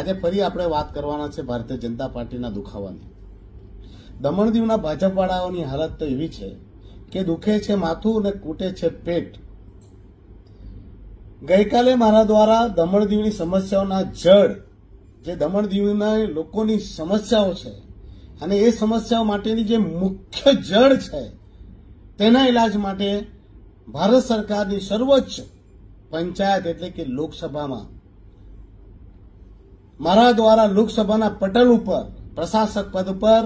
આજે ફરી આપણે વાત કરવાના છે ભારતીય જનતા પાર્ટીના દુખાવાની। દમણ દીવના ભાજપવાળાઓની હાલત તો એવી છે કે દુખે છે માથું અને કૂટે છે પેટ। ગઈકાલે મારા દ્વારા દમણ દીવની સમસ્યાઓના જડ, જે દમણ દીવના લોકોની સમસ્યાઓ છે અને એ સમસ્યાઓ માટેની જે મુખ્ય જડ છે તેના ઇલાજ માટે ભારત સરકારની સર્વોચ્ચ પંચાયત એટલે કે લોકસભામાં મારા દ્વારા લોકસભાના પટલ ઉપર પ્રશાસક પદ પર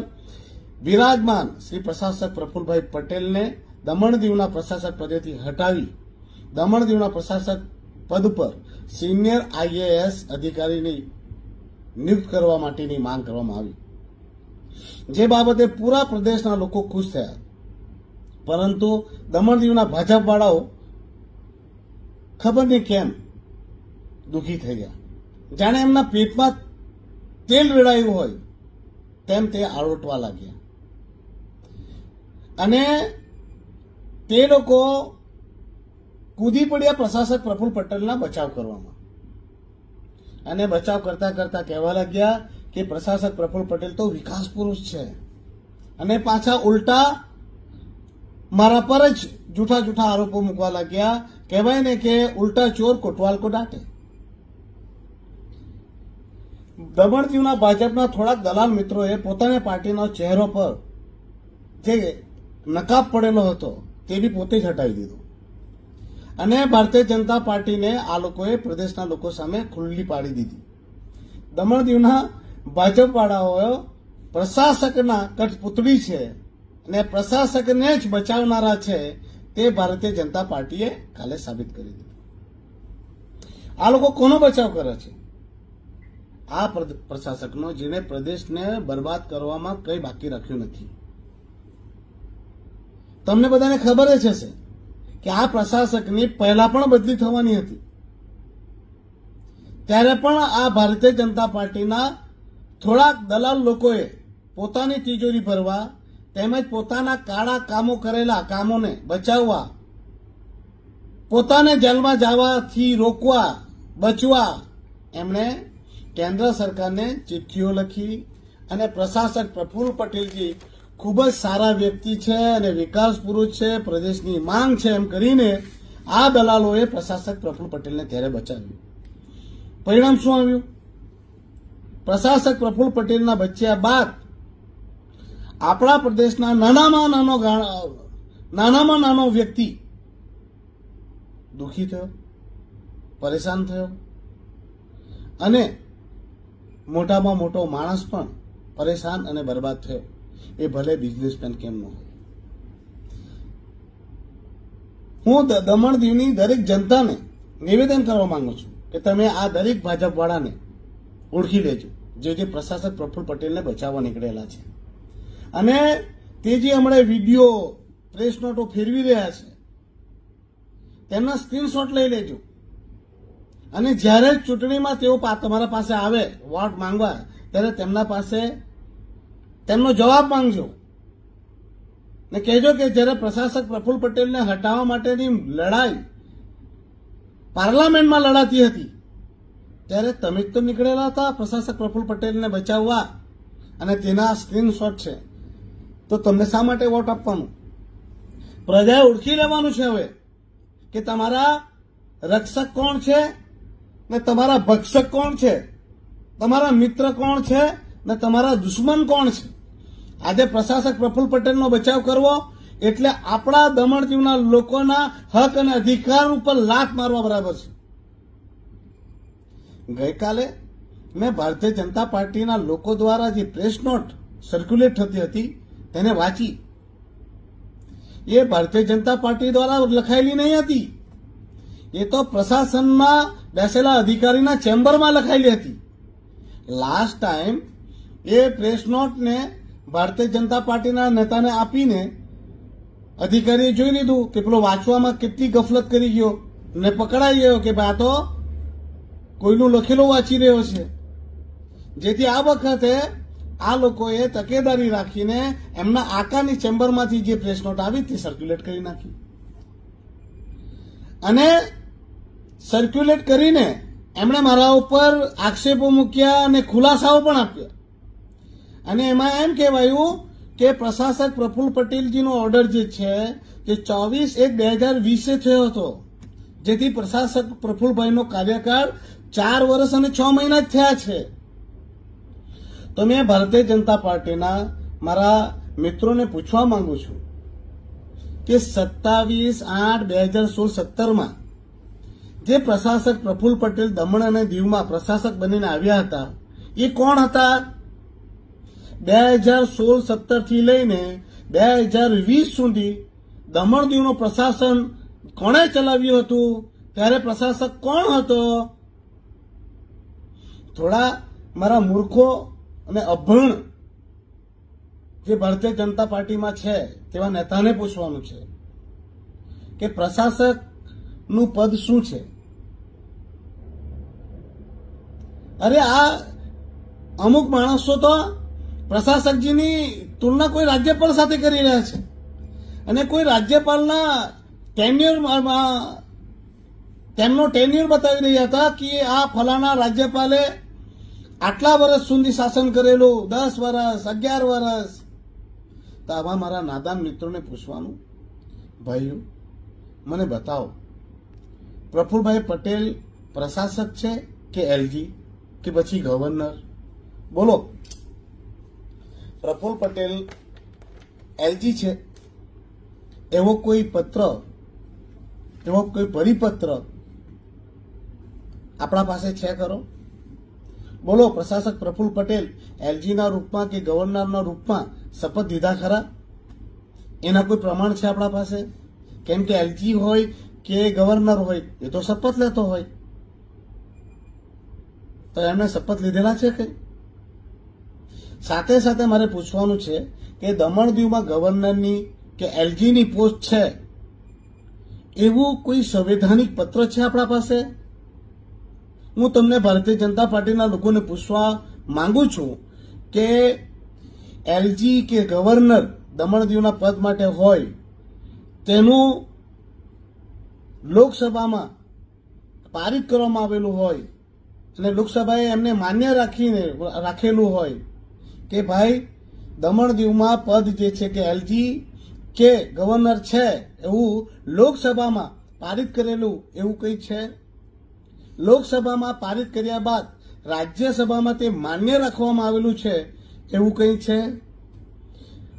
વિરાજમાન શ્રી પ્રશાસક પ્રફુલભાઈ પટેલને દમણ દીવના પ્રશાસક પદેથી હટાવી દમણ દીવના પ્રશાસક પદ પર સિનિયર IAS અધિકારીની નિયુક્ત કરવા માટેની માંગ કરવામાં આવી, જે બાબતે પૂરા પ્રદેશના લોકો ખુશ થયા। પરંતુ દમણ દીવના ભાજપવાળાઓ ખબર નહીં કેમ દુઃખી થઈ ગયા, જાણે એમના પેટમાં તેલ રેડાયું હોય તેમ તે આળોટવા લાગ્યા અને તે લોકો કૂદી પડ્યા પ્રશાસક પ્રફુલ પટેલના બચાવ કરવામાં અને બચાવ કરતા કરતા કહેવા લાગ્યા કે પ્રશાસક પ્રફુલ પટેલ તો વિકાસ પુરુષ છે અને પાછા ઉલટા મારા પર જ જૂઠા જૂઠા આરોપો મૂકવા લાગ્યા। કહેવાય ને કે ઉલટા ચોર કોટવાલ કો ડાંટે। દમણ દીવના ભાજપના થોડાક દલાલ મિત્રોએ પોતાની પાર્ટીનો ચહેરો પર જે નકાબ પડેલો હતો તે બી પોતે જ હટાવી દીધો અને ભારતીય જનતા પાર્ટીને આ લોકોએ પ્રદેશના લોકો સામે ખુલ્લી પાડી દીધી। દમણ દીવના ભાજપવાળાઓ પ્રશાસકના કઠપુતળી છે અને પ્રશાસકને જ બચાવનારા છે તે ભારતીય જનતા પાર્ટીએ કાલે સાબિત કરી દીધું। આ લોકો કોનો બચાવ કરે છે? આ પ્રશાસકનો, જેને પ્રદેશને બરબાદ કરવામાં કંઈ બાકી રાખ્યું નથી। તમને બધાને ખબર જ હશે કે આ પ્રશાસકની પહેલા પણ બદલી થવાની હતી, ત્યારે પણ આ ભારતીય જનતા પાર્ટીના થોડાક દલાલ લોકોએ પોતાની તિજોરી ભરવા તેમજ પોતાના કાળા કામો કરેલા કામોને બચાવવા, પોતાને જેલમાં જવાથી રોકવા, બચવા એમણે કેન્દ્ર સરકારને ચિઠ્ઠીઓ લખી અને પ્રશાસક પ્રફુલ પટેલજી ખૂબ જ સારા વ્યક્તિ છે અને વિકાસ પુરુષ છે, પ્રદેશની માંગ છે એમ કરીને આ દલાલોએ પ્રશાસક પ્રફુલ પટેલને ત્યારે બચાવ્યું। પરિણામ શું આવ્યું? પ્રશાસક પ્રફુલ પટેલના બચ્યા બાદ આપણા પ્રદેશના નાનામાં નાનો વ્યક્તિ દુઃખી થયો, પરેશાન થયો અને મોટામાં મોટો માણસ પણ પરેશાન અને બરબાદ થયો, એ ભલે બિઝનેસમેન કેમ ન હોય। હું દમણ દીવની દરેક જનતાને નિવેદન કરવા માંગુ છું કે તમે આ દરેક ભાજપવાળાને ઓળખી લેજો, જે પ્રશાસક પ્રફુલ પટેલને બચાવવા નીકળેલા છે અને તે જે હમણાં વિડીયો પ્રેસ નોટો ફેરવી રહ્યા છે તેમના સ્ક્રીનશોટ લઈ લેજો અને જ્યારે ચૂંટણીમાં તેઓ તમારા પાસે આવે વોટ માંગવા ત્યારે તેમના પાસે તેમનો જવાબ માંગજો ને કહેજો કે જ્યારે પ્રશાસક પ્રફુલ પટેલને હટાવવા માટેની લડાઈ પાર્લામેન્ટમાં લડાતી હતી ત્યારે તમે જ તો નીકળેલા હતા પ્રશાસક પ્રફુલ પટેલને બચાવવા અને તેના સ્ક્રીનશોટ છે, તો તમને શા માટે વોટ આપવાનું? પ્રજાએ ઓળખી લેવાનું છે હવે કે તમારા રક્ષક કોણ છે ને તમારા ભક્ષક કોણ છે, તમારા મિત્ર કોણ છે ને તમારા દુશ્મન કોણ છે। આજે પ્રશાસક પ્રફુલ પટેલનો બચાવ કરવો એટલે આપણા દમણ દીવના લોકોના હક અને અધિકાર ઉપર લાત મારવા બરાબર છે। ગઈકાલે મેં ભારતીય જનતા પાર્ટીના લોકો દ્વારા જે પ્રેસ નોટ સર્ક્યુલેટ થતી હતી તેને વાંચી। એ ભારતીય જનતા પાર્ટી દ્વારા લખાયેલી નહીં હતી, એ તો પ્રશાસનમાં બેસેલા અધિકારીના ચેમ્બરમાં લખાયેલી હતી। લાસ્ટ ટાઈમ એ પ્રેસ નોટને ભારતીય જનતા પાર્ટીના નેતાને આપીને અધિકારીએ જોઈ લીધું કે પેલો વાંચવામાં કેટલી ગફલત કરી ગયો ને પકડાઈ ગયો કે ભાઈ આ તો કોઈનું લખેલું વાંચી રહ્યો છે, જેથી આ વખતે આ લોકોએ તકેદારી રાખીને એમના આકાની ચેમ્બરમાંથી જે પ્રેસ નોટ આવી તે સર્ક્યુલેટ કરી નાખી અને સર્ક્યુલેટ કરીને એમણે મારા ઉપર આક્ષેપો મૂક્યા અને ખુલાસાઓ પણ આપ્યા અને એમાં એમ કહેવાયું કે પ્રશાસક પ્રફુલ્લ પટેલજીનો ઓર્ડર જે છે તે 24/1/2020 થયો હતો, જેથી પ્રશાસક પ્રફુલ્લભાઈનો કાર્યકાળ 4 વર્ષ અને 6 મહિના જ થયા છે. તો મેં ભારતીય જનતા પાર્ટીના મારા મિત્રોને પૂછવા માંગુ છું કે 27/8/2016-17માં જે પ્રશાસક પ્રફુલ્લ પટેલ દમણ અને દીવમાં પ્રશાસક બનીને આવ્યા હતા એ કોણ હતા? 2016-17 થી લઈને 2020 સુધી દમણ દીવનું પ્રશાસન કોણે ચલાવ્યું હતું? ત્યારે પ્રશાસક કોણ હતો? થોડા મારા મૂર્ખો અને અભણ જે ભારતીય જનતા પાર્ટીમાં છે તેવા નેતાને પૂછવાનું છે કે પ્રશાસકનું પદ શું છે? અરે આ અમુક માણસો તો પ્રશાસકજીની તુલના કોઈ રાજ્યપાલ સાથે કરી રહ્યા છે અને કોઈ રાજ્યપાલના તેમનો ટેન્યુર બતાવી રહ્યા હતા કે આ ફલાણા રાજ્યપાલે આટલા વર્ષ સુધી શાસન કરેલું, 10 વર્ષ, 11 વર્ષ. તો આવા મારા નાદાન મિત્રોને પૂછવાનું, ભાઈઓ મને બતાવો પ્રફુલ્લભાઈ પટેલ પ્રશાસક છે કે એલજી કે પછી ગવર્નર? બોલો. પ્રફુલ્લ પટેલ એલજી છે એવો કોઈ પત્ર, એવો કોઈ પરિપત્ર આપણા પાસે છે ખરો? બોલો. પ્રશાસક પ્રફુલ્લ પટેલ એલજીના રૂપમાં કે ગવર્નરના રૂપમાં શપથ લીધા ખરા? એના કોઈ પ્રમાણ છે આપણા પાસે? કેમ કે એલજી હોય કે ગવર્નર હોય એ તો શપથ લેતો હોય, તો એમણે શપથ લીધેલા છે કે? સાથે સાથે મારે પૂછવાનું છે કે દમણ દીવમાં ગવર્નરની કે એલજીની પોસ્ટ છે એવું કોઈ સંવૈધાનિક પત્ર છે આપણા પાસે? હું તમને ભારતીય જનતા પાર્ટીના લોકોને પૂછવા માંગુ છું કે એલજી કે ગવર્નર દમણ દીવના પદ માટે હોય તેનું લોકસભામાં પારિત કરવામાં આવેલું હોય અને લોકસભાએ એમને માન્ય રાખેલું હોય કે ભાઈ દમણ દીવમાં પદ જે છે કે એલજી કે ગવર્નર છે એવું લોકસભામાં પારિત કરેલું એવું કંઈ છે? લોકસભામાં પારિત કર્યા બાદ રાજ્યસભામાં તે માન્ય રાખવામાં આવેલું છે એવું કંઈ છે?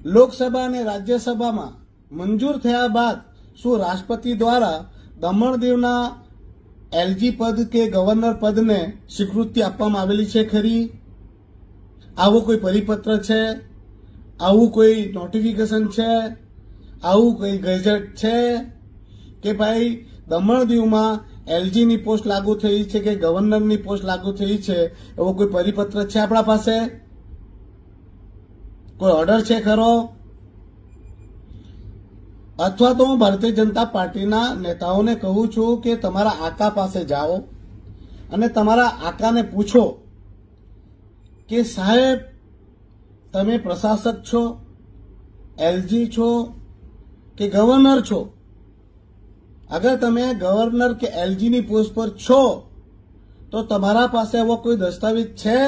લોકસભા અને રાજ્યસભામાં મંજૂર થયા બાદ શું રાષ્ટ્રપતિ દ્વારા દમણ દીવના એલજી પદ કે ગવર્નર પદને સ્વીકૃતિ આપવામાં આવેલી છે ખરી? આવો કોઈ પરિપત્ર છે? આવું કોઈ નોટિફિકેશન છે? આવું કોઈ ગેઝેટ છે કે ભાઈ દમણ દીવમાં એલજીની પોસ્ટ લાગુ થઈ છે કે ગવર્નરની પોસ્ટ લાગુ થઈ છે એવો કોઈ પરિપત્ર છે આપણા પાસે? કોઈ ઓર્ડર છે ખરો? અથવા તો હું ભારતીય જનતા પાર્ટીના નેતાઓને કહું છું કે તમારા આકા પાસે જાઓ અને તમારા આકાને પૂછો કે સાહેબ તમે પ્રશાસક છો, એલજી છો કે ગવર્નર છો? અગર તમે ગવર્નર કે એલજીની પોસ્ટ પર છો તો તમારા પાસે એવો કોઈ દસ્તાવેજ છે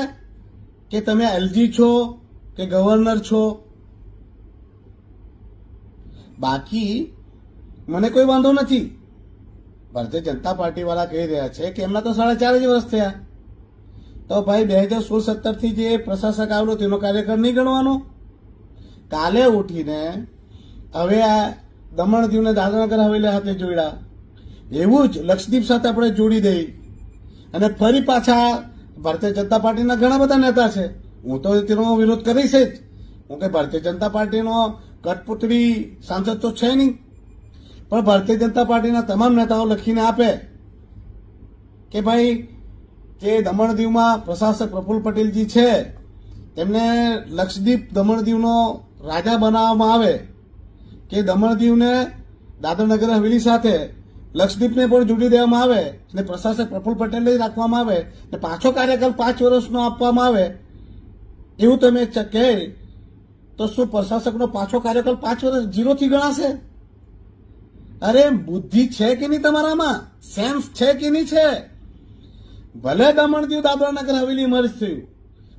કે તમે એલજી છો કે ગવર્નર છો? બાકી મને કોઈ વાંધો નથી. ભારતીય જનતા પાર્ટી વાળા કહી રહ્યા છે કે એમના તો 4.5 વર્ષ થયા, તો ભાઈ 2016-17 થી જે પ્રશાસક આવ્યો તેનો કાર્યકાળ નહીં ગણવાનો? કાલે ઉઠીને હવે આ દમણ દીવને દાદરાનગર હવેલી સાથે જોડ્યા, એવું જ લક્ષદ્વીપ સાથે આપણે જોડી દઈ અને ફરી પાછા ભારતીય જનતા પાર્ટીના ઘણા બધા નેતા છે. હું તો તેનો વિરોધ કરીશ જ. હું કે ભારતીય જનતા પાર્ટીનો કઠપુતળી સાંસદ તો છે નહીં, પણ ભારતીય જનતા પાર્ટીના તમામ નેતાઓ લખીને આપે કે ભાઈ જે દમણ દીવમાં પ્રશાસક પ્રફુલ્લ પટેલજી છે તેમને લક્ષદ્વીપ દમણ દીવનો રાજા બનાવવામાં આવે કે દમણ દીવને દાદરાનગર હવેલી સાથે લક્ષદ્વીપને પણ જોડી દેવામાં આવે અને પ્રશાસક પ્રફુલ્લ પટેલને રાખવામાં આવે અને પાછો કાર્યકાળ 5 વર્ષનો આપવામાં આવે એવું તમે કહે તો શું પ્રશાસકનો પાછો કાર્યકાળ 5 વર્ષ 0 થી ગણાશે? અરે બુદ્ધિ છે કે નહીં તમારામાં? સેન્સ છે કે નહીં છે? ભલે દમણ દીવ દાદરા નગર હવેલી મર્જ થયું,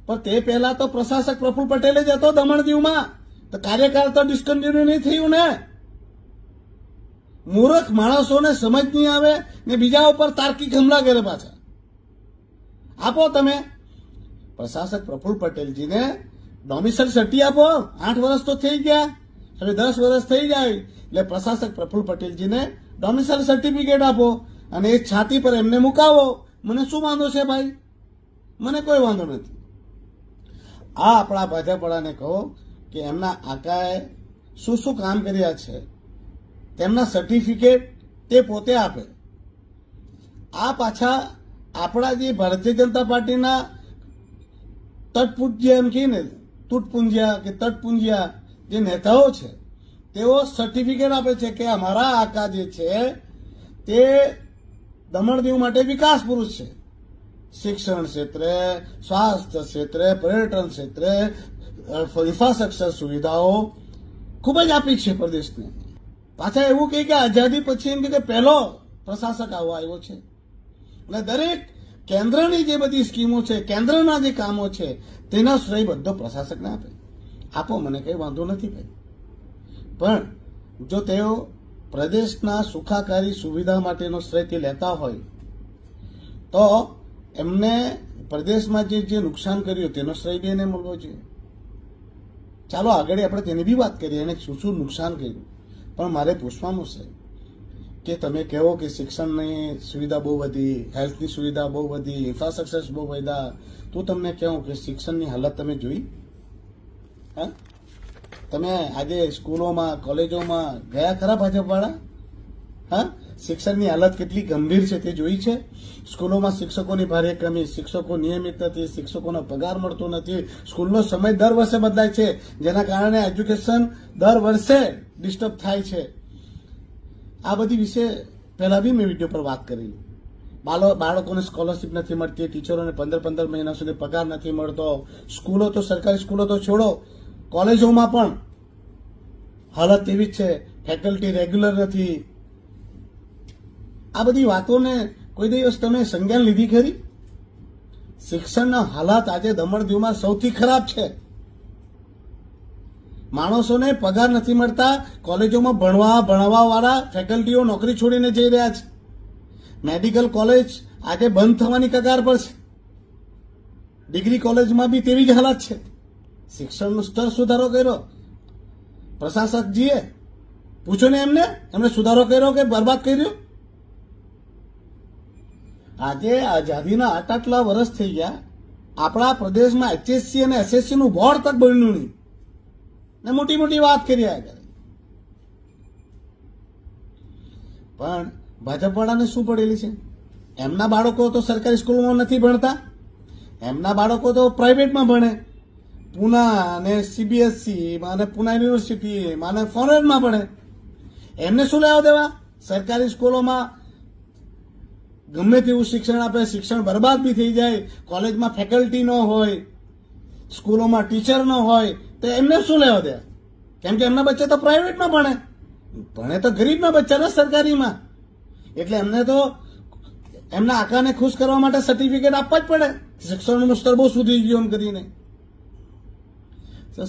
પણ તે પહેલા તો પ્રશાસક પ્રફુલ્લ પટેલે જ હતો દમણ દીવમાં, તો કાર્યકાળ તો ડિસ્કન્ટિન્યુ નહીં થયું ને. મૂર્ખ માણસોને સમજ નહીં આવે ને બીજા ઉપર તાર્કિક હુમલા કરે પાછા. આપો તમે પ્રશાસક પ્રફુલ્લ પટેલજીને ડોમિસાઇલ સર્ટી આપો. 8 વર્ષ તો થઈ ગયા, હવે 10 વર્ષ થઈ જાય એટલે પ્રશાસક પ્રફુલ્લ પટેલજીને ડોમિસાઇલ સર્ટિફિકેટ આપો અને એ છાતી પર એમને મુકાવો. મને શું વાંધો છે ભાઈ? મને કોઈ વાંધો નથી. આ આપણા ભાજપવાળાને કહો કે એમના આકાએ શું શું કામ કર્યા છે, તેમના સર્ટિફિકેટ તે પોતે આપે. આ પાછા આપણા જે ભારતીય જનતા પાર્ટીના તટપૂજ્ય એમ કહીને તૂટપુંજિયા કે તટપુંજિયા જે નેતાઓ છે તેઓ સર્ટિફિકેટ આપે છે કે અમારા આકા જે છે તે દમણ દીવ માટે વિકાસ પુરુષ છે. શિક્ષણ ક્ષેત્રે, સ્વાસ્થ્ય ક્ષેત્રે, પર્યટન ક્ષેત્રે, ઇન્ફ્રાસ્ટ્રક્ચર સુવિધાઓ ખૂબ જ આપી છે પ્રદેશને. પાછા એવું કહે કે આઝાદી પછી એમ કે પહેલો પ્રશાસક આવો આવ્યો છે અને દરેક કેન્દ્રની જે બધી સ્કીમો છે, કેન્દ્રના જે કામો છે તેનો શ્રેય બધો પ્રશાસકને આપે. આપો, મને કઈ વાંધો નથી ભાઈ, પણ જો તેઓ પ્રદેશના સુખાકારી સુવિધા માટેનો શ્રેય તે લેતા હોય તો એમને પ્રદેશમાં જે નુકસાન કર્યું તેનો શ્રેય બી એને મળવો જોઈએ. ચાલો આગળ આપણે તેની બી વાત કરીએ, એને શું શું નુકસાન કર્યું. પણ મારે પૂછવાનું છે કે તમે કહો કે શિક્ષણની સુવિધા બહુ વધી, હેલ્થની સુવિધા બહુ વધી, ઇન્ફ્રાસ્ટ્રક્ચર બહુ વધ્યા, તો તમને કહું કે શિક્ષણની હાલત તમે જોઈ? હા, તમે આજે સ્કૂલોમાં કોલેજોમાં ગયા ખરા ભાજપવાળા? હા, શિક્ષણની હાલત કેટલી ગંભીર છે તે જોઈ છે? સ્કૂલોમાં શિક્ષકોની ભારે કમી, શિક્ષકો નિયમિત નથી, શિક્ષકોનો પગાર મળતો નથી, સ્કૂલનો સમય દર વર્ષે બદલાય છે, જેના કારણે એજ્યુકેશન દર વર્ષે ડિસ્ટર્બ થાય છે. આ બધી વિશે પહેલા બી મેં વિડીયો પર વાત કરેલી. બાળકોને સ્કોલરશીપ નથી મળતી, ટીચરોને 15 મહિના સુધી પગાર નથી મળતો. સ્કૂલો તો સરકારી સ્કૂલો તો છોડો, કોલેજોમાં પણ હાલત એવી જ છે, ફેકલ્ટી રેગ્યુલર નથી. આ બધી વાતોને કોઈ દિવસ તમે સંજ્ઞાન લીધી ખરી? શિક્ષણના હાલાત આજે દમણ દીવમાં સૌથી ખરાબ છે. માણસોને પગાર નથી મળતા, કોલેજોમાં ભણવા વાળા ફેકલ્ટીઓ નોકરી છોડીને જઈ રહ્યા છે. મેડિકલ કોલેજ આજે બંધ થવાની કગાર પર છે. ડિગ્રી કોલેજમાં બી તેવી જ હાલત છે. શિક્ષણનું સ્તર સુધારો કર્યો પ્રશાસકજીએ? પૂછો ને એમને સુધારો કર્યો કે બરબાદ કર્યો? આજે આઝાદીના આટલા વર્ષ થઈ ગયા, આપણા પ્રદેશમાં HSC અને SSC નું બોર્ડ તક બન્યું નહીં ને મોટી મોટી વાત કર્યા કરે. પણ ભાજપવાળાને શું પડેલી છે? એમના બાળકો તો સરકારી સ્કૂલમાં નથી ભણતા, એમના બાળકો તો પ્રાઇવેટમાં ભણે. પૂના અને CBSE અને પૂના યુનિવર્સિટી અને ફોરેનમાં ભણે. એમને શું લેવા દેવા? સરકારી સ્કૂલોમાં ગમે તેવું શિક્ષણ આપે, શિક્ષણ બરબાદ બી થઈ જાય, કોલેજમાં ફેકલ્ટી ન હોય, સ્કૂલોમાં ટીચર ન હોય, તો એમને શું લેવા દે? કેમ કે એમના બચ્ચા તો પ્રાઇવેટમાં ભણે તો ગરીબના બચ્ચા ને સરકારીમાં. એટલે એમને તો એમના આકાને ખુશ કરવા માટે સર્ટિફિકેટ આપવા જ પડે. શિક્ષણનું સ્તર બહુ સુધરી ગયું એમ કરીને.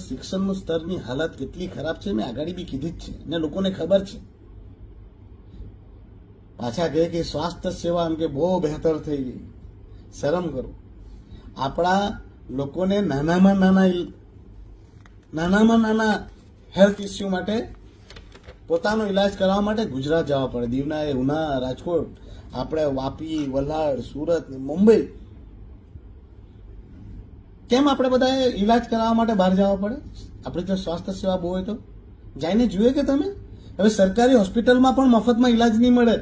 શિક્ષણનું સ્તરની હાલત કેટલી ખરાબ છે મેં આગળ બી કીધી જ છે ને લોકોને ખબર છે. પાછા કહે કે સ્વાસ્થ્ય સેવા એમ કે બહુ બહેતર થઈ ગઈ. શરમ કરો. આપણા લોકોને નાનામાં નાના હેલ્થ ઇસ્યુ માટે પોતાનો ઇલાજ કરવા માટે ગુજરાત જવા પડે. દીવના ઉના, રાજકોટ, આપણે વાપી, વલસાડ, સુરત, મુંબઈ, કેમ આપણે બધા ઇલાજ કરાવવા માટે બહાર જવા પડે? આપણી જો સ્વાસ્થ્ય સેવા બહુ હોય તો જઈને જુએ કે તમે હવે સરકારી હોસ્પિટલમાં પણ મફતમાં ઇલાજ નહીં મળે.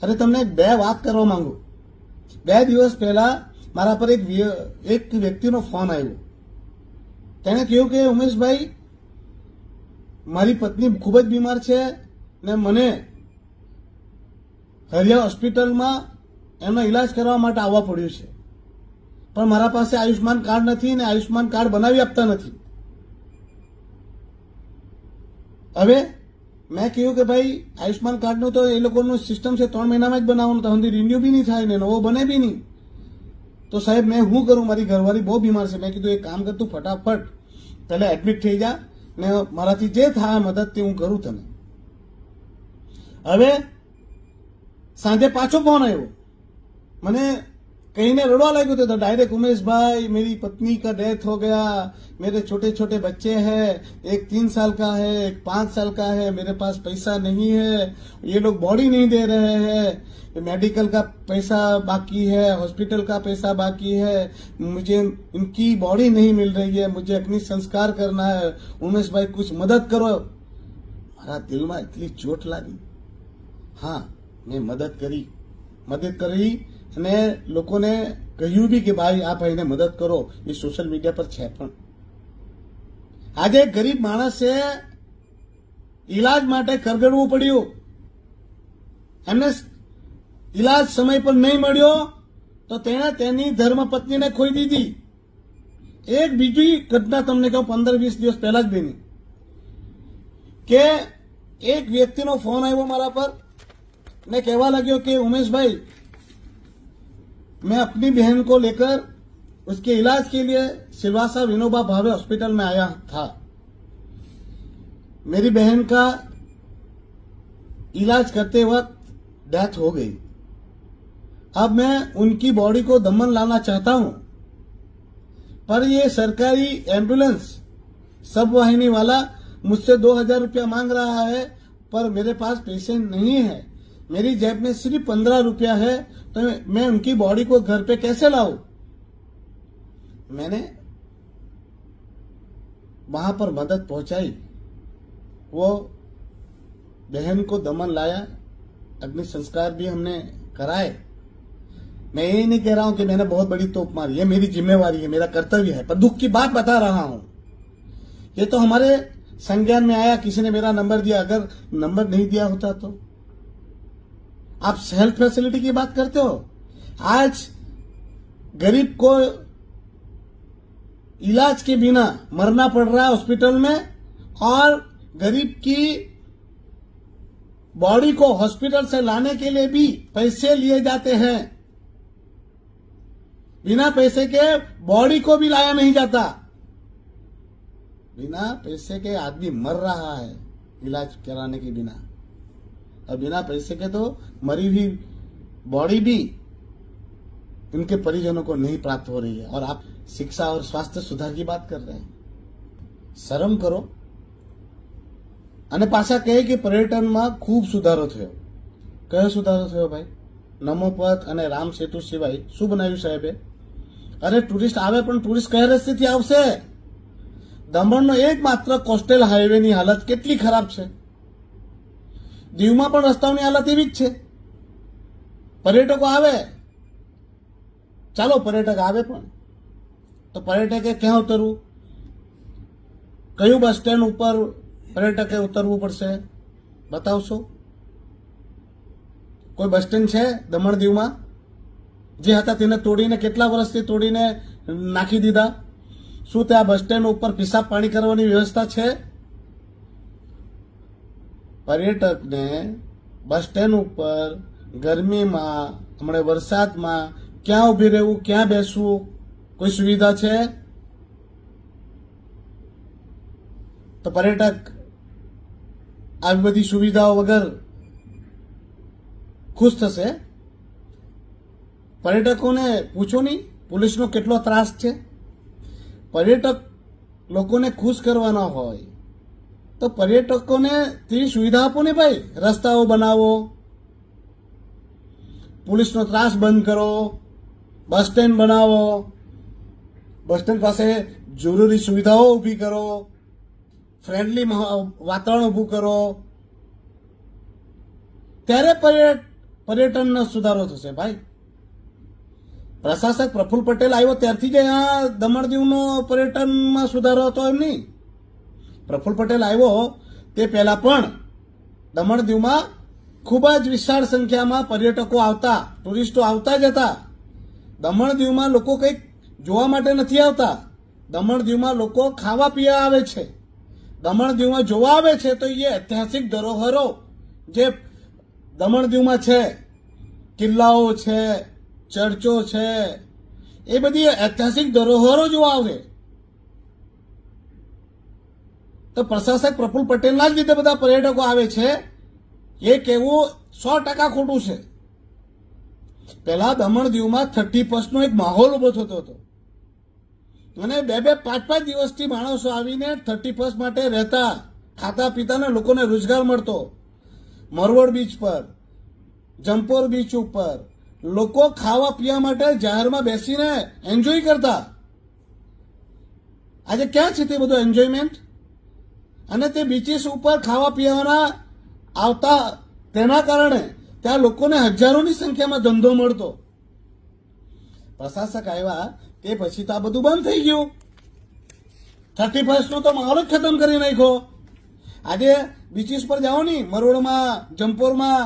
અરે તમને બે વાત કરવા માંગુ. 2 દિવસ પહેલા મારા પર એક વ્યક્તિનો ફોન આવ્યો. તેણે કહ્યું કે ઉમેશભાઈ, મારી પત્ની ખૂબ જ બીમાર છે ને મને હરિયા હોસ્પિટલમાં એમનો ઇલાજ કરવા માટે આવવા પડ્યું છે, પણ મારા પાસે આયુષ્માન કાર્ડ નથી ને આયુષ્માન કાર્ડ બનાવી આપતા નથી. હવે मैं कहूं कि भाई आयुष्मान कार्ड નું તો એ લોકોનું સિસ્ટમ છે 3 મહિનામાં જ બનાવવાનું, તો હંધી રિન્યુ બી નહીં થાય ને નવો બને બી નહીં. તો સાહેબ મેં શું કરું, મારી ઘરવાળી બહુ બીમાર છે. મેં કીધું એક કામ કર, તું ફટાફટ પહેલા એડમિટ થઈ જા ને મારાથી જે થાય મદદ તે હું કરું તને. હવે સાંજે પાછો ફોન આવ્યો, મને कहीं रड़वा लगे थे तो डायरेक्ट उमेश भाई मेरी पत्नी का डेथ हो गया, मेरे छोटे छोटे बच्चे हैं, एक 3 साल का है, एक 5 साल का है, मेरे पास पैसा नहीं है, ये लोग बॉडी नहीं दे रहे हैं, मेडिकल का पैसा बाकी है, हॉस्पिटल का पैसा बाकी है, मुझे इनकी बॉडी नहीं मिल रही है, मुझे अग्नि संस्कार करना है, उमेश भाई कुछ मदद करो. मारा दिल में इतनी चोट लगी. हाँ मैं मदद करी અને લોકોને કહ્યું બી કે ભાઈ આ ભાઈને મદદ કરો. એ સોશિયલ મીડિયા પર છે. પણ આજે ગરીબ માણસે ઈલાજ માટે કરગડવું પડ્યું, એમને ઈલાજ સમય પર નહીં મળ્યો તો તેણે તેની ધર્મપત્નીને ખોઈ દીધી. એક બીજી ઘટના તમને કહું, 15-20 દિવસ પહેલા જ બની કે એક વ્યક્તિનો ફોન આવ્યો મારા પર ને કહેવા લાગ્યો કે उमेश भाई मैं अपनी बहन को लेकर उसके इलाज के लिए सिलवासा विनोबा भावे हॉस्पिटल में आया था. मेरी बहन का इलाज करते वक्त डेथ हो गई. अब मैं उनकी बॉडी को दमन लाना चाहता हूं, पर ये सरकारी एम्बुलेंस सब वाहिनी वाला मुझसे 2000 रुपया मांग रहा है, पर मेरे पास पैसे नहीं है. मेरी जेब में सिर्फ 15 रुपया है, तो मैं उनकी बॉडी को घर पे कैसे लाऊं. मैंने वहां पर मदद पहुंचाई, वो बहन को दमन लाया, अग्नि संस्कार भी हमने कराए. मैं ये नहीं कह रहा हूं कि मैंने बहुत बड़ी तोप मारी, ये मेरी जिम्मेवारी है, मेरा कर्तव्य है, पर दुख की बात बता रहा हूं. ये तो हमारे संज्ञान में आया, किसी ने मेरा नंबर दिया. अगर नंबर नहीं दिया होता तो आप हेल्थ फैसिलिटी की बात करते हो. आज गरीब को इलाज के बिना मरना पड़ रहा है हॉस्पिटल में, और गरीब की बॉडी को हॉस्पिटल से लाने के लिए भी पैसे लिए जाते हैं. बिना पैसे के बॉडी को भी लाया नहीं जाता. बिना पैसे के आदमी मर रहा है इलाज कराने के बिना, और बिना पैसे के तो मरी हुई बॉडी भी उनके परिजनों को नहीं प्राप्त हो रही है. और आप शिक्षा और स्वास्थ्य सुधार की बात कर रहे हैं. शरम करो. અને પાછા કહે કે પર્યટનમાં ખૂબ સુધારો થયો. કયો સુધારો થયો ભાઈ? નમો પથ અને રામ સેતુ સિવાય શું બનાવ્યું સાહેબે? અરે ટુરિસ્ટ આવે, પણ ટુરિસ્ટ કયા રસ્તેથી આવશે? દમણનો એકમાત્ર કોસ્ટલ હાઈવેની હાલત કેટલી ખરાબ છે. દીવમાં પણ રસ્તાઓની હાલત એવી જ છે. पर्यटको आवे, चालो पर्यटक आवे पण तो पर्यटके क्या उतरवू, कयु बस स्टेन्ड पर पर्यटके उतरवू पड़शे बतावशो? कोई बस स्टेन्ड छे दमण दीव में जे हता तेने तोड़ीने केटला वर्षथी तोड़ीने नाखी दीधा? शुं त्या बस स्टेन्ड पर पिसाब पाणी करवानी व्यवस्था छे? पर्यटक ने बस स्टेन्ड पर गर्मी में हमणे वरसाद में क्या उभी रहवू, क्या बेसवू, कोई सुविधा छे? तो पर्यटक आ बधी सुविधाओं वगर खुश थशे? पर्यटकों ने पूछो नहीं पुलिस नो केटलो त्रास छे? पर्यटक लोगों ने खुश करवाना होय तो पर्यटकों ने तेवी सुविधा आपो ने भाई, रस्ताओ बनावो, पुलिस नो त्रास बंद करो, बस स्टेन्ड बनावो, बस स्टेन्ड पासे जरूरी सुविधाओं उभी करो, फ्रेंडली वातावरण उभू करो, त्यारे पर्यटन नो सुधारो थशे भाई। प्रशासक प्रफुल्ल पटेल आव्यो त्यारथी ज आ दमण दीवनो पर्यटन में सुधारो हतो एम नहीं। प्रफुल्ल पटेल आव्यो ते पहेला पण दमण दीव में खूब ज विशाल संख्या में पर्यटको आवता, टूरिस्टो आवता ज हता। दमण दीव में लोको कंईक जोवा माटे नथी आवता, दमण दीव में लोको खावा पीवा आवे छे। દમણ દીવમાં જોવા આવે છે તો એ ઐતિહાસિક ધરોહરો જે દમણ દીવમાં છે, કિલ્લાઓ છે, ચર્ચો છે, એ બધી ઐતિહાસિક ધરોહરો જોવા આવે. તો પ્રશાસક પ્રફુલ્લ પટેલના જ લીધે બધા પર્યટકો આવે છે, એ કહેવું 100% ખોટું છે. પહેલા દમણ દીવમાં 31st નો એક માહોલ ઉભો થતો હતો અને 2-5 દિવસથી માણસો આવીને 31st માટે રહેતા, ખાતા પીતાને લોકોને રોજગાર મળતો. મરવડ બીચ પર, જંપોર બીચ ઉપર લોકો ખાવા પીવા માટે જાહેરમાં બેસીને એન્જોય કરતા. આજે ક્યાં છે તે બધું એન્જોયમેન્ટ? અને તે બીચીસ ઉપર ખાવા પીવાના આવતા, તેના કારણે ત્યાં લોકોને હજારોની સંખ્યામાં ધંધો મળતો. પ્રશાસક આવ્યા તે પછી તો આ બધું બંધ થઈ ગયું. 31st નો તો માહોલ જ ખતમ કરી નાખ્યો. આજે બીચીસ પર જાઓ ની, મરોડમાં, જંપોરમાં,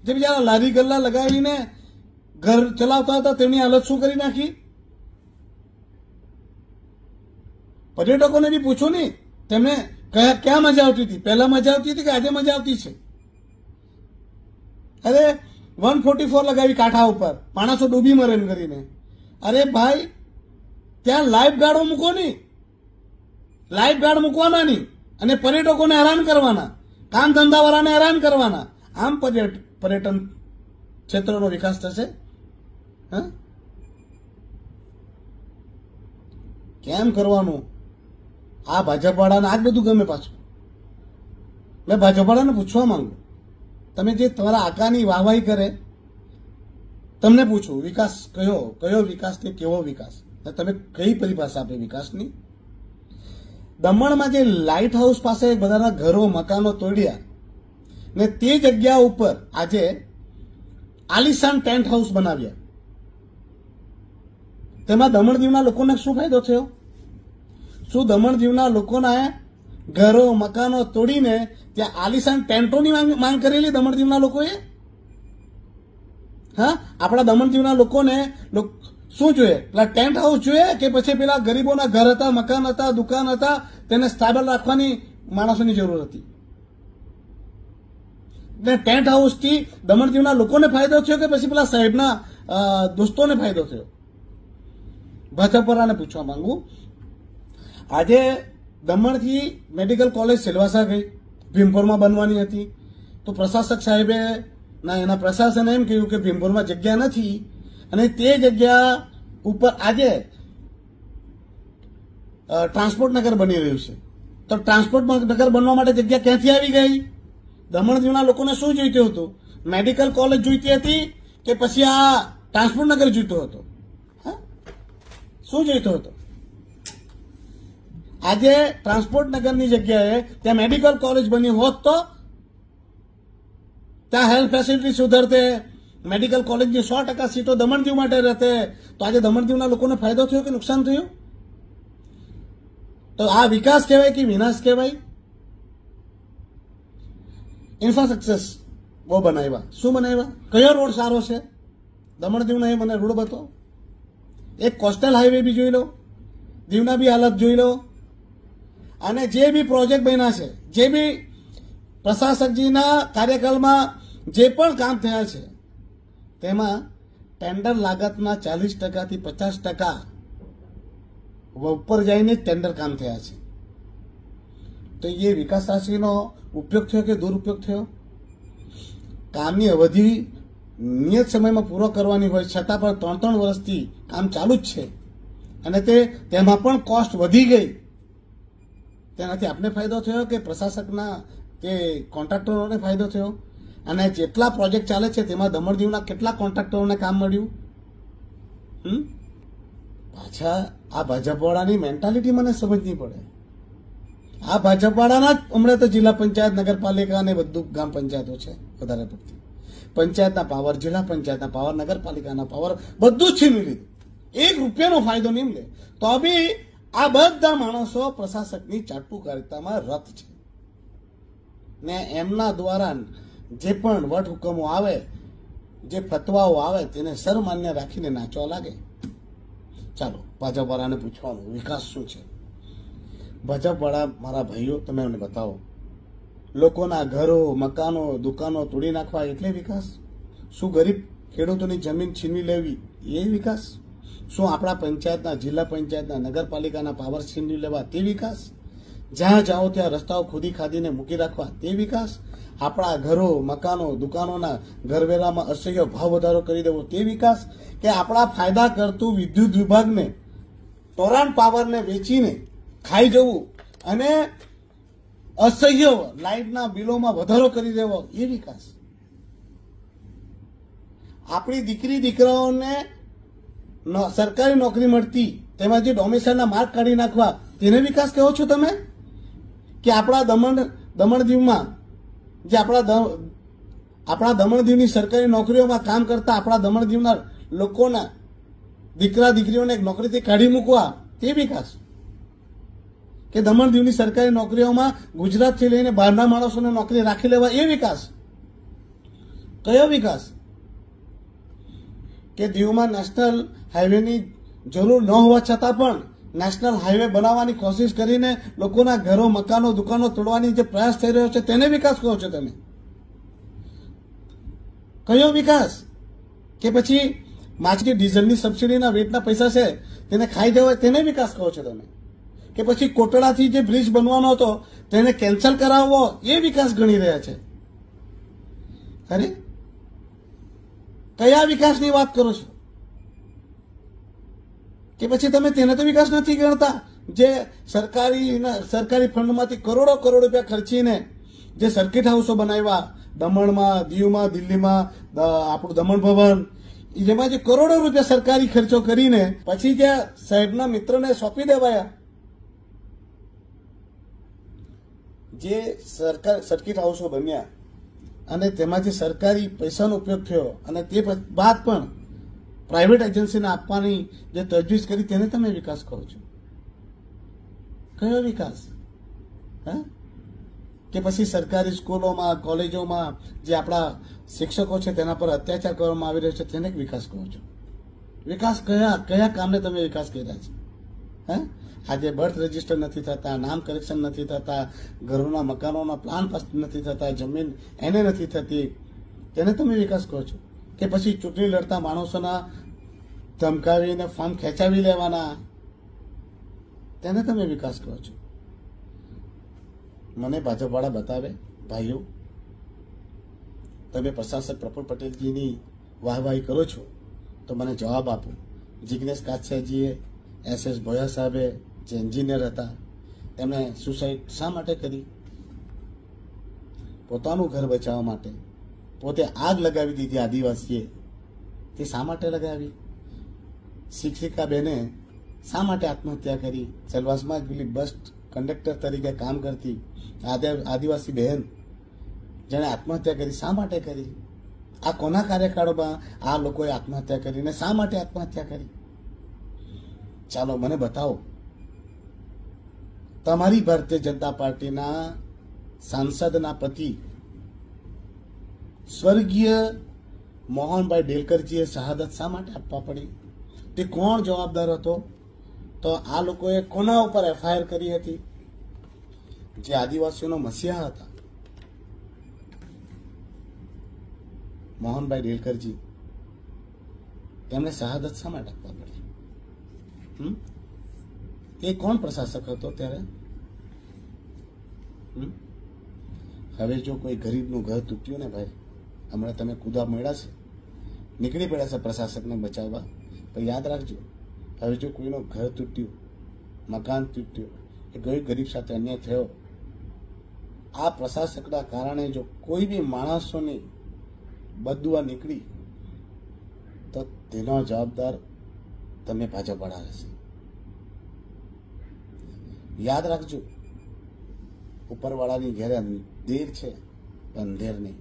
જે બિચારા લારી ગલ્લા લગાવીને ઘર ચલાવતા હતા તેમની હાલત શું કરી નાખી. પર્યટકોને બી પૂછો નહીં તેમને ક્યાં મજા આવતી હતી, પહેલા મજા આવતી હતી કે આજે મજા આવતી છે? અરે 144 લગાવી કાંઠા ઉપર, માણસો ડૂબી મરે એમ કરીને. અરે ભાઈ, ત્યાં લાઈફ ગાર્ડો મૂકો નહીં, લાઈફ ગાર્ડ મૂકવાના નહીં અને પર્યટકોને હેરાન કરવાના, કામ ધંધાવાળાને હેરાન કરવાના. આમ પર્યટન ક્ષેત્રનો વિકાસ થશે? કેમ કરવાનું? આ ભાજપવાળાને આ જ બધું ગમે. પાછું મેં ભાજપવાળાને પૂછવા માંગુ, તમે જે તમારા આકાની વાહવાહી કરે, તમને પૂછું વિકાસ કયો વિકાસ ને કેવો વિકાસ? તમે કઈ પરિભાષા આપે વિકાસની? દમણમાં જે લાઇટ હાઉસ પાસે બધાના ઘરો મકાનો તોડ્યા ને તે જગ્યા ઉપર આજે આલિશાન ટેન્ટ હાઉસ બનાવ્યા. તેમાં દમણ દીવના લોકોને શું ફાયદો થયો? શું દમણ દીવના લોકોના ઘરો મકાનો તોડીને ત્યાં આલિશાન ટેન્ટોની માંગ કરેલી દમણ દીવના લોકોએ? હા, આપણા દમણ દીવના લોકોને શું જોઈએ? પેલા ટેન્ટ હાઉસ જોઈએ કે પછી પેલા ગરીબોના ઘર હતા, મકાન હતા, દુકાન હતા, તેને સ્ટેબલ રાખવાની માણસોની જરૂર હતી? ટેન્ટ હાઉસથી દમણ દીવના લોકોને ફાયદો થયો કે પછી પેલા સાહેબના દોસ્તોને ફાયદો થયો? ભાજપવાળાને પૂછવા માંગુ. આજે દમણથી મેડિકલ કોલેજ સિલવાસા ગઈ, ભીમપુરમાં બનવાની હતી, તો પ્રશાસક સાહેબે એના પ્રશાસને એમ કહ્યું કે ભીમપુરમાં જગ્યા નથી અને તે જગ્યા ઉપર આજે ટ્રાન્સપોર્ટ નગર બની રહ્યું છે. તો ટ્રાન્સપોર્ટ નગર બનવા માટે જગ્યા ક્યાંથી આવી ગઈ? દમણ દીવના લોકોને શું જોઈતું હતું? મેડિકલ કોલેજ જોઈતી હતી કે પછી આ ટ્રાન્સપોર્ટ નગર જોઈતો હતો? શું જોઈતો હતો? આજે ટ્રાન્સપોર્ટ નગરની જગ્યાએ ત્યાં મેડિકલ કોલેજ બની હોત તો ત્યાં હેલ્થ ફેસિલિટી સુધરતે, મેડિકલ કોલેજની 100% સીટો દમણ દીવ માટે રહેતે. તો આજે દમણ દીવના લોકોને ફાયદો થયો કે નુકસાન થયું? તો આ વિકાસ કહેવાય કે વિનાશ કહેવાય? ઇન્ફ્રાસ્ટ્રક્ચર્સ બહુ બનાવ્યા. શું બનાવ્યા? કયો રોડ સારો છે દમણ દીવના? એ મને રોડ બતાવો. એક કોસ્ટલ હાઈવે બી જોઈ લો, દીવના બી હાલત જોઈ લો. અને જે બી પ્રોજેક્ટ બન્યા છે, જે બી પ્રશાસકજીના કાર્યકાળમાં જે પણ કામ થયા છે, તેમાં ટેન્ડર લાગતના 40% થી 50% ઉપર જઈને ટેન્ડર કામ થયા છે. તો એ વિકાસ રાશિનો ઉપયોગ થયો કે દુરુપયોગ થયો? કામની અવધિ નિયત સમયમાં પૂરો કરવાની હોય છતાં પણ 3-3 વર્ષથી કામ ચાલુ જ છે અને તેમાં પણ કોસ્ટ વધી ગઈ. તેનાથી આપને ફાયદો થયો કે પ્રશાસકના કે કોન્ટ્રાક્ટરોને ફાયદો થયો? અને જેટલા પ્રોજેક્ટ ચાલે છે તેમાં દમણ દીવના કેટલા કોન્ટ્રાક્ટરોને કામ મળ્યું? પાછા આ ભાજપવાળાની મેન્ટાલિટી મને સમજવી પડે. આ ભાજપવાળાના જ હમણાં તો જિલ્લા પંચાયત, નગરપાલિકા અને બધું ગામ પંચાયતો છે વધારે પડતી. પંચાયતના પાવર, જિલ્લા પંચાયતના પાવર, નગરપાલિકાના પાવર બધું જ છીનવી લીધું. 1 રૂપિયાનો ફાયદો નહીં મળે. તો બી આ બધા માણસો પ્રશાસકની ચાટુકારિતામાં રત છે ને એમના દ્વારા જે પણ વટ હુકમો આવે, જે ફતવાઓ આવે, તેને સર્વમાન્ય રાખીને નાચવા લાગે. ચાલો ભાજપવાળાને પૂછવાનું વિકાસ શું છે? ભાજપવાળા મારા ભાઈઓ, તમે મને બતાવો, લોકોના ઘરો, મકાનો, દુકાનો તોડી નાખવા એટલે વિકાસ? શું ગરીબ ખેડૂતોની જમીન છીનવી લેવી એ વિકાસ? શું આપણા પંચાયતના, જિલ્લા પંચાયતના, નગરપાલિકાના પાવર છીનવી લેવા તે વિકાસ? જ્યાં જાઓ ત્યાં રસ્તાઓ ખોદી ખાદીને મૂકી રાખવા તે વિકાસ? આપણા ઘરો, મકાનો, દુકાનોના ઘરવેરામાં અસહ્ય ભાવ વધારો કરી દેવો તે વિકાસ? કે આપણા ફાયદા કરતું વિદ્યુત વિભાગને, ટોરાન પાવરને વેચીને ખાઈ જવું અને અસહ્ય લાઇટના બિલોમાં વધારો કરી દેવો એ વિકાસ? આપણી દીકરી દીકરાઓને સરકારી નોકરી મળતી તેમાંથી ડોમિસાઇલના માર્ક કાઢી નાખવા તેને વિકાસ કહો છો તમે? કે આપણા દમણ-દીવમાં જે આપણા દમણ-દીવની સરકારી નોકરીઓમાં કામ કરતા આપણા દમણ-દીવના લોકોના દીકરા દીકરીઓને નોકરીથી કાઢી મૂકવા તે વિકાસ? કે દમણ-દીવની સરકારી નોકરીઓમાં ગુજરાતથી લઈને બહારના માણસોને નોકરી રાખી લેવા એ વિકાસ? કયો વિકાસ? કે દીવમાં નેશનલ હાઈવેની જરૂર ન હોવા છતાં પણ નેશનલ હાઈવે બનાવવાની કોશિશ કરીને લોકોના ઘરો, મકાનો, દુકાનો તોડવાની જે પ્રયાસ થઈ રહ્યો છે તેને વિકાસ કહો છો તમે? કયો વિકાસ? કે પછી માછલી ડીઝલની સબસિડીના વેટના પૈસા છે તેને ખાઈ જવાય તેને વિકાસ કહો છો તમે? કે પછી કોટડાથી જે બ્રિજ બનવાનો હતો તેને કેન્સલ કરાવવો એ વિકાસ ગણી રહ્યા છે? અરે કયા વિકાસની વાત કરો છો? કે પછી તમે તેને તો વિકાસ નથી ગણતા? જે સરકારી ફંડમાંથી કરોડો રૂપિયા ખર્ચીને જે સર્કિટ હાઉસો બનાવ્યા દમણમાં, દીવમાં, દિલ્હીમાં, આપણું દમણ ભવન, જેમાં જે કરોડો રૂપિયા સરકારી ખર્ચો કરીને પછી જે સાહેબના મિત્રને સોંપી દેવાયા, જે સર્કિટ હાઉસો બન્યા અને તેમાંથી સરકારી પૈસાનો ઉપયોગ થયો અને તે બાદ પણ પ્રાઇવેટ એજન્સીને આપવાની જે તજવીજ કરી તેને તમે વિકાસ કહો છો? કયો વિકાસ? હા? કે પછી સરકારી સ્કૂલોમાં, કોલેજોમાં જે આપણા શિક્ષકો છે તેના પર અત્યાચાર કરવામાં આવી રહ્યો છે તેને વિકાસ કહો છો? વિકાસ કયા કામને તમે વિકાસ કર્યા છે? હા? આજે બર્થ રજીસ્ટર નથી થતા, નામ કરેક્શન નથી થતા, ઘરોના મકાનોના પ્લાન પાસ નથી થતા, જમીન એને નથી થતી, તેને તમે વિકાસ કહો છો? કે પછી ચૂંટણી લડતા માણસોના ધમકાવીને ફોર્મ ખેંચાવી લેવાના તેને તમે વિકાસ કહો છો? મને ભાજપવાળા બતાવે ભાઈઓ, તમે પ્રશાસક પ્રફુલ્લ પટેલજીની વાહવાહી કરો છો તો મને જવાબ આપો. જિગ્નેશ કાછડિયાજીએ, SS ભોયા સાહેબે જે એન્જિનિયર હતા તેમણે સુસાઇડ શા માટે કરી? પોતાનું ઘર બચાવવા માટે. પોતે આગ લગાવી દીધી આદિવાસીએ, તે શા માટે લગાવી? શિક્ષિકા બેને શા માટે આત્મહત્યા કરી? સેલવાસમાં જ પેલી બસ કંડક્ટર તરીકે કામ કરતી આદિવાસી બહેન જેણે આત્મહત્યા કરી, શા માટે કરી? આ કોના કાર્યકાળમાં આ લોકોએ આત્મહત્યા કરીને શા માટે આત્મહત્યા કરી? ચાલો મને બતાવો. તમારી ભારતીય જનતા પાર્ટીના સાંસદના પતિ સ્વર્ગીય મોહનભાઈ ડેલકરજીએ શહાદત શા માટે આપવા પડી? તે કોણ જવાબદાર હતો? તો આ લોકોએ કોના ઉપર FIR કરી હતી? જે આદિવાસીઓનો મસીહા હતા મોહનભાઈ ડેલકરજી, તેમને શહાદત શા માટે આપવા પડી? એ કોણ પ્રશાસક હતો ત્યારે? હવે જો કોઈ ગરીબનું ઘર તૂટ્યું ને ભાઈ, હમણાં તમે કુદા મળ્યા છે, નીકળી પડ્યા છે પ્રશાસકને બચાવવા, પણ યાદ રાખજો, હવે જો કોઈનું ઘર તૂટ્યું, મકાન તૂટ્યું, કે કોઈ ગરીબ સાથે અન્યાય થયો, આ પ્રશાસકના કારણે જો કોઈ બી માણસોની બદદુઆ નીકળી તો તેનો જવાબદાર તમે ભાજપવાળા રહેશે. યાદ રાખજો, ઉપરવાળાની ઘરે દેર છે પણ અંધેર નહીં.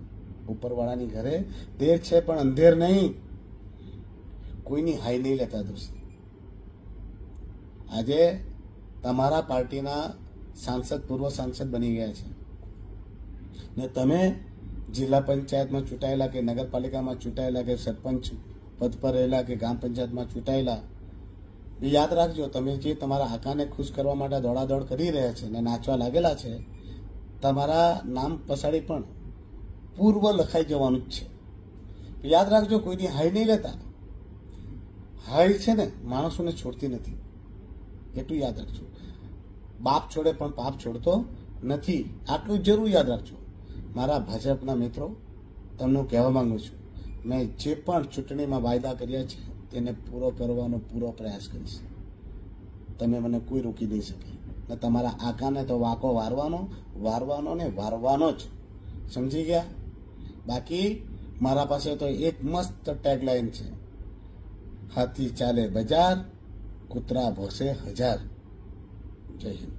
ઉપરવાળાની ઘરે દેર છે પણ અંધેર નહીં. કોઈની હાઈ નહીં લેતા દોસ્ત. આજે તમારા પાર્ટીના સાંસદ પૂર્વ સાંસદ બની ગયા છે ને તમે જિલ્લા પંચાયતમાં ચૂંટાયેલા કે નગરપાલિકામાં ચૂંટાયેલા કે સરપંચ પદ પર રહેલા કે ગ્રામ પંચાયતમાં ચૂંટાયેલા યાદ રાખજો, તમે જે તમારા આકાને ખુશ કરવા માટે દોડાદોડ કરી રહ્યા છે અને નાચવા લાગેલા છે, તમારા નામ પછાડી પણ પૂર્વ લખાઈ જવાનું જ છે. યાદ રાખજો, કોઈની હાઈ નહીં લેતા. હાઈ છે ને માણસોને છોડતી નથી, એટલું યાદ રાખજો. બાપ છોડે પણ પાપ છોડતો નથી, આટલું જરૂર યાદ રાખજો. મારા ભાજપના મિત્રો, તમને હું કહેવા માંગુ છું, મેં જે પણ ચૂંટણીમાં વાયદા કર્યા છે તેને પૂરો કરવાનો પૂરો પ્રયાસ કરીશ. તમે મને કોઈ રોકી નહીં શકે. ને તમારા આકાને તો વાંકો વારવાનો ને વારવાનો જ, સમજી ગયા? બાકી મારા પાસે તો એક મસ્ત ટેગલાઇન છે, હાથી ચાલે બજાર, કૂતરા ભોસે હજાર. જય હિન્દ.